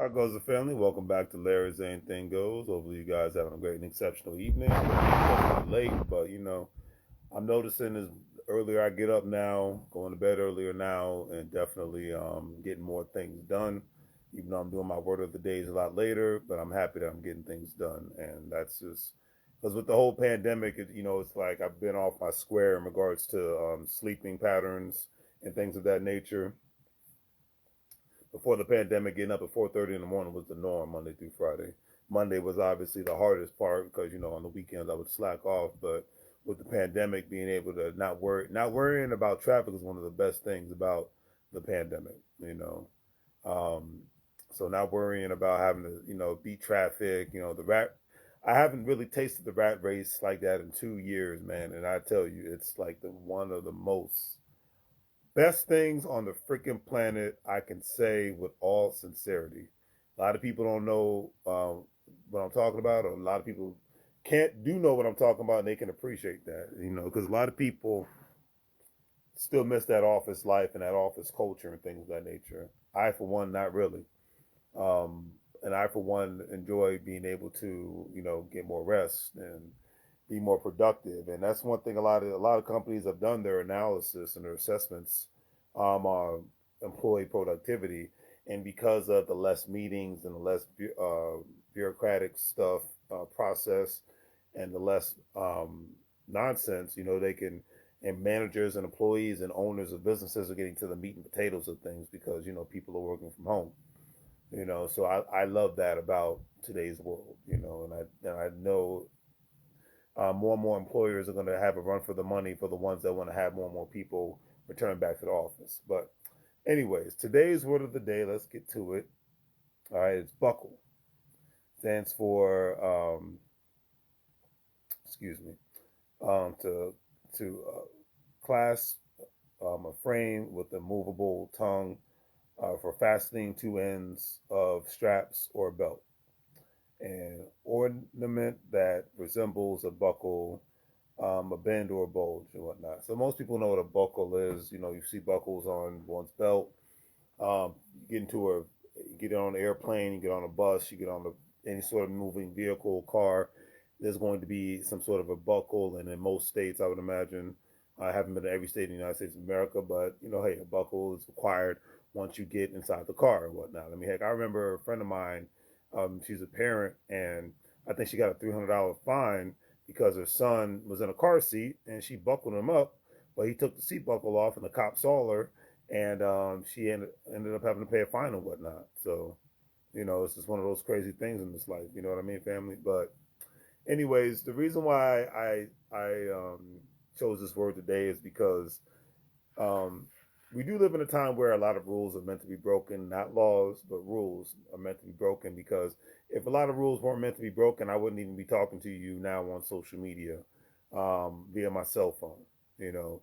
How goes the family? Welcome back to Larry's Anything Goes. Hopefully, you guys having a great and exceptional evening. Late, but I'm noticing is earlier I get up now, going to bed earlier now, and definitely getting more things done. Even though I'm doing my word of the days a lot later, but I'm happy that I'm getting things done, and that's just because with the whole pandemic, it's like I've been off my square in regards to sleeping patterns and things of that nature. Before the pandemic, getting up at 4:30 in the morning was the norm Monday through Friday. Monday was obviously the hardest part because on the weekends I would slack off. But with the pandemic, being able to not worrying about traffic is one of the best things about the pandemic. Um, so not worrying about having to beat traffic. The rat. I haven't really tasted the rat race like that in 2 years, man. And I tell you, it's like the one of the most best things on the freaking planet, I can say with all sincerity. A lot of people don't know what I'm talking about, or a lot of people can't do know what I'm talking about, and they can appreciate that, because a lot of people still miss that office life and that office culture and things of that nature. I, for one, not really. Um, and I, for one, enjoy being able to, get more rest and be more productive. And that's one thing a lot of companies have done their analysis and their assessments on employee productivity. And because of the less meetings and the less bureaucratic stuff process and the less nonsense, they can, and managers and employees and owners of businesses are getting to the meat and potatoes of things because people are working from home. So I love that about today's world. And I know more and more employers are going to have a run for the money for the ones that want to have more and more people return back to the office. But, anyways, today's word of the day, let's get to it. All right, it's buckle. Stands for, excuse me, to clasp a frame with a movable tongue for fastening two ends of straps or belt. An ornament that resembles a buckle, a bend or a bulge and whatnot. So most people know what a buckle is. You see buckles on one's belt. You get on an airplane, you get on a bus, you get on any sort of moving vehicle, car. There's going to be some sort of a buckle, and in most states, I would imagine. I haven't been to every state in the United States of America, but hey, a buckle is required once you get inside the car and whatnot. I mean, heck, I remember a friend of mine. She's a parent, and I think she got a $300 fine because her son was in a car seat and she buckled him up, but he took the seat buckle off and the cop saw her, and she ended up having to pay a fine and whatnot. So, it's just one of those crazy things in this life. You know what I mean, family? But anyways, the reason why I chose this word today is because um, we do live in a time where a lot of rules are meant to be broken, not laws, but rules are meant to be broken. Because if a lot of rules weren't meant to be broken, I wouldn't even be talking to you now on social media via my cell phone. You know,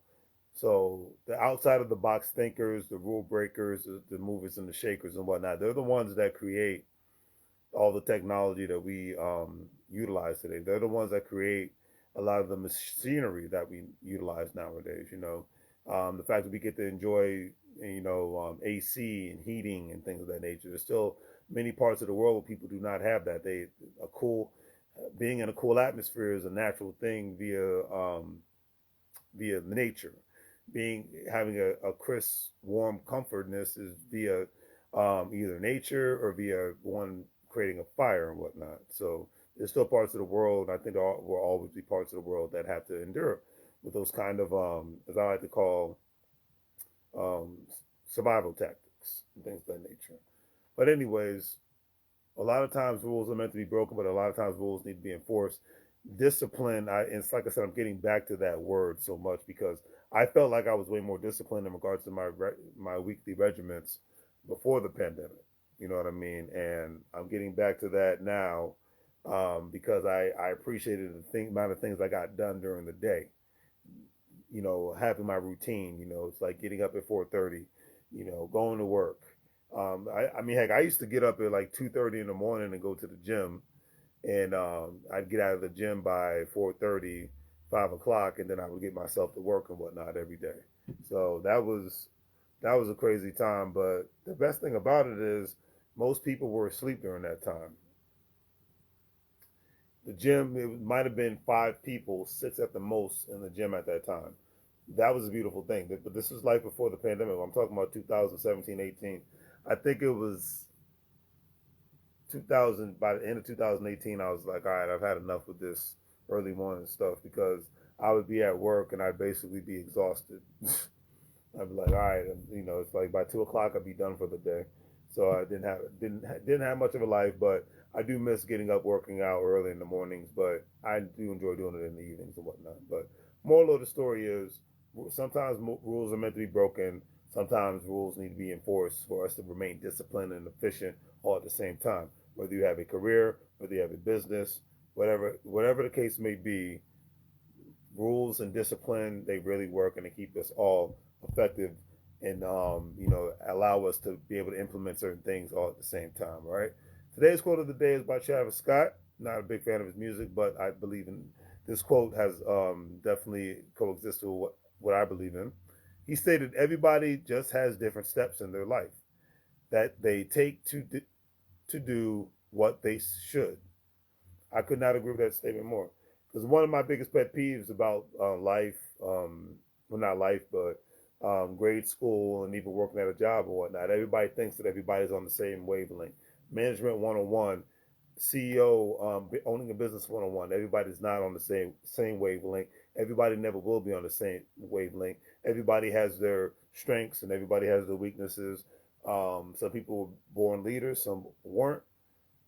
so the outside of the box thinkers, the rule breakers, the movers and the shakers and whatnot, they're the ones that create all the technology that we utilize today. They're the ones that create a lot of the machinery that we utilize nowadays. The fact that we get to enjoy, AC and heating and things of that nature. There's still many parts of the world where people do not have that. Being in a cool atmosphere is a natural thing via nature. Having a crisp, warm comfortness is via either nature or via one creating a fire and whatnot. So there's still parts of the world, I think there will always be parts of the world that have to endure with those kind of, as I like to call, um, survival tactics and things of that nature. But anyways, a lot of times rules are meant to be broken, but a lot of times rules need to be enforced. Discipline, and it's like I said, I'm getting back to that word so much because I felt like I was way more disciplined in regards to my weekly regiments before the pandemic. You know what I mean? And I'm getting back to that now because I appreciated the amount of things I got done during the day. Having my routine. It's like getting up at 4:30. Going to work. I mean, heck, I used to get up at like 2:30 in the morning and go to the gym, and I'd get out of the gym by 4:30, 5 o'clock, and then I would get myself to work and whatnot every day. So that was a crazy time. But the best thing about it is Most people were asleep during that time. The gym, it might have been 5 people, 6 at the most in the gym at that time. That was a beautiful thing. But this was life before the pandemic. I'm talking about 2017, 18. I think it was 2000. By the end of 2018, I was like, all right, I've had enough with this early morning stuff, because I would be at work and I'd basically be exhausted. I'd be like, all right, and, it's like by 2 o'clock I'd be done for the day. So I didn't have much of a life, but I do miss getting up, working out early in the mornings. But I do enjoy doing it in the evenings and whatnot. But moral of the story is, sometimes rules are meant to be broken. Sometimes rules need to be enforced for us to remain disciplined and efficient all at the same time. Whether you have a career, whether you have a business, whatever the case may be, rules and discipline, they really work, and they keep us all effective, and allow us to be able to implement certain things all at the same time. Right. Today's quote of the day is by Travis Scott. Not a big fan of his music, but I believe in this quote. Has definitely coexisted with what I believe in. He stated, "Everybody just has different steps in their life that they take to do what they should." I could not agree with that statement more. Because one of my biggest pet peeves about life, well, not life, but grade school and even working at a job and whatnot, everybody thinks that everybody's on the same wavelength. Management 101, CEO, owning a business 101, everybody's not on the same wavelength. Everybody never will be on the same wavelength. Everybody has their strengths and everybody has their weaknesses. Some people were born leaders, some weren't.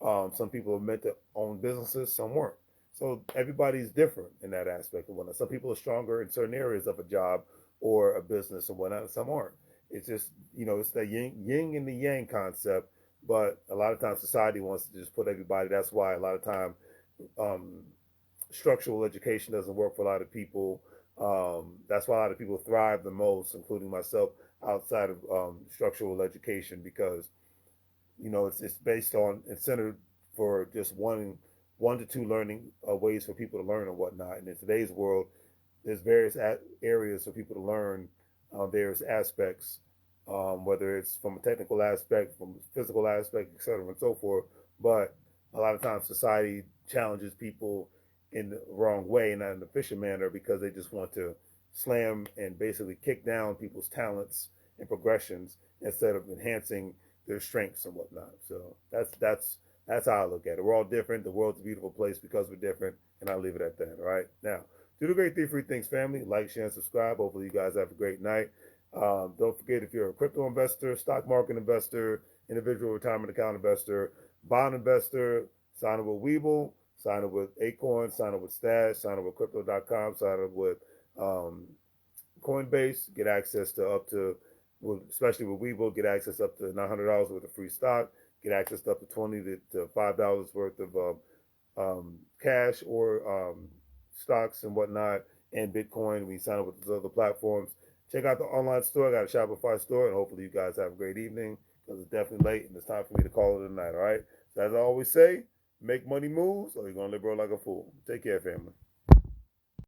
Some people are meant to own businesses, some weren't. So everybody's different in that aspect of whatnot. Some people are stronger in certain areas of a job or a business or whatnot, and some aren't. It's just, it's the yin and the yang concept. But a lot of times society wants to just put everybody. That's why a lot of time um, structural education doesn't work for a lot of people. That's why a lot of people thrive the most, including myself, outside of structural education, because it's based on, it's centered for just one to two learning ways for people to learn and whatnot. And in today's world, there's various areas for people to learn various aspects, whether it's from a technical aspect, from a physical aspect, etc., and so forth. But a lot of times society challenges people in the wrong way, not in an efficient manner, because they just want to slam and basically kick down people's talents and progressions instead of enhancing their strengths and whatnot. So that's how I look at it. We're all different. The world's a beautiful place because we're different, and I'll leave it at that. All right. Now, do the great 3 free things, family. Like, share, and subscribe. Hopefully, you guys have a great night. Don't forget, if you're a crypto investor, stock market investor, individual retirement account investor, bond investor, sign up with WEBULL, sign up with Acorn, sign up with Stash, sign up with Crypto.com, sign up with Coinbase, get access to up to, especially with WeBull, get access up to $900 worth of free stock, get access to up to $20 to $5 worth of cash or stocks and whatnot, and Bitcoin when you sign up with those other platforms. Check out the online store. I got a Shopify store, and hopefully you guys have a great evening, because it's definitely late and it's time for me to call it a night. All right. So as I always say, make money moves, or you're gonna live broke like a fool. Take care, family.